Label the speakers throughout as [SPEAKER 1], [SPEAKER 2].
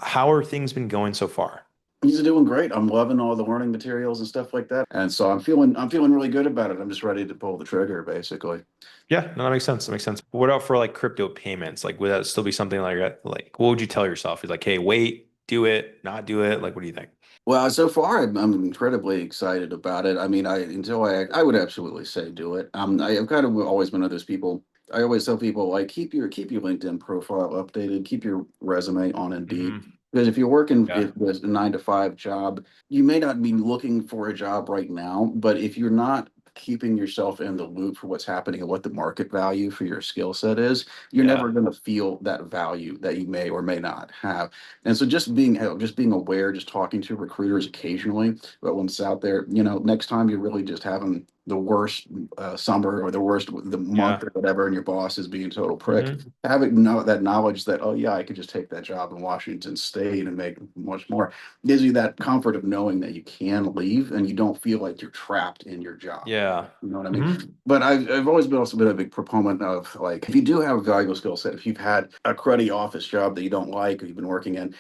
[SPEAKER 1] How are things been going so far?
[SPEAKER 2] He's doing great. I'm loving all the learning materials and stuff like that. And so I'm feeling really good about it. I'm just ready to pull the trigger, basically.
[SPEAKER 1] Yeah, no, that makes sense. That makes sense. What about for like crypto payments? Like, would that still be something like that? Like, what would you tell yourself? Is like, hey, wait, do it, not do it. Like, what do you think?
[SPEAKER 2] Well, so far I'm incredibly excited about it. I mean, I would absolutely say do it. I've kind of always been one of those people. I always tell people like keep your LinkedIn profile updated, keep your resume on Indeed.
[SPEAKER 1] Hmm.
[SPEAKER 2] Because if you're working
[SPEAKER 1] Yeah,
[SPEAKER 2] if with a 9 to 5 job, you may not be looking for a job right now, but if you're not keeping yourself in the loop for what's happening and what the market value for your skill set is, you're
[SPEAKER 1] yeah,
[SPEAKER 2] never going to feel that value that you may or may not have. And so just being aware, just talking to recruiters occasionally, but when it's out there, next time you're really just having the worst summer or the month
[SPEAKER 1] yeah.
[SPEAKER 2] or whatever, and your boss is being a total prick,
[SPEAKER 1] Hmm.
[SPEAKER 2] having know that knowledge that, oh yeah, I could just take that job in Washington State and make much more, gives you that comfort of knowing that you can leave and you don't feel like you're trapped in your job.
[SPEAKER 1] Yeah.
[SPEAKER 2] You know what I mean?
[SPEAKER 1] Hmm.
[SPEAKER 2] But I've always been also been a big proponent of, like, if you do have a valuable skill set, if you've had a cruddy office job that you don't like or you've been working in,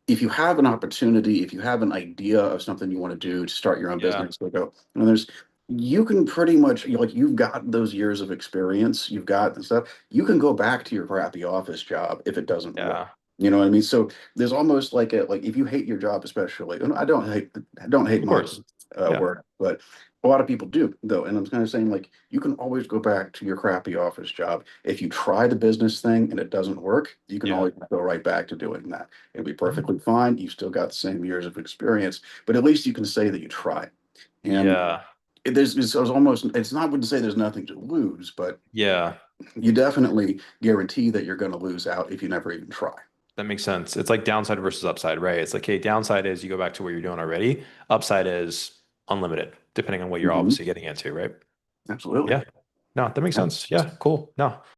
[SPEAKER 2] if you have an opportunity, if you have an idea of something you want to do to start your own
[SPEAKER 1] Yeah.
[SPEAKER 2] business, like, go, there's, you can pretty much, like, you've got those years of experience, you've got the stuff, you can go back to your crappy office job if it doesn't work.
[SPEAKER 1] Yeah.
[SPEAKER 2] You know what I mean? So there's almost like if you hate your job, especially, and I don't hate
[SPEAKER 1] Of
[SPEAKER 2] my
[SPEAKER 1] course. Yeah.
[SPEAKER 2] work, but a lot of people do though. And I'm kind of saying, like, you can always go back to your crappy office job. If you try the business thing and it doesn't work, you can
[SPEAKER 1] Yeah.
[SPEAKER 2] always go right back to doing that. It'll be
[SPEAKER 1] Mhm.
[SPEAKER 2] perfectly fine. You still got the same years of experience, but at least you can say that you tried. And
[SPEAKER 1] Yeah.
[SPEAKER 2] there's almost, it's not to say there's nothing to lose, but
[SPEAKER 1] Yeah.
[SPEAKER 2] you definitely guarantee that you're going to lose out if you never even try.
[SPEAKER 1] That makes sense. It's like downside versus upside, right? It's like, hey, downside is you go back to what you're doing already. Upside is unlimited, depending on what you're
[SPEAKER 2] Mhm.
[SPEAKER 1] obviously getting into, right?
[SPEAKER 2] Absolutely.
[SPEAKER 1] Yeah. No, that makes sense. Yeah, cool. No.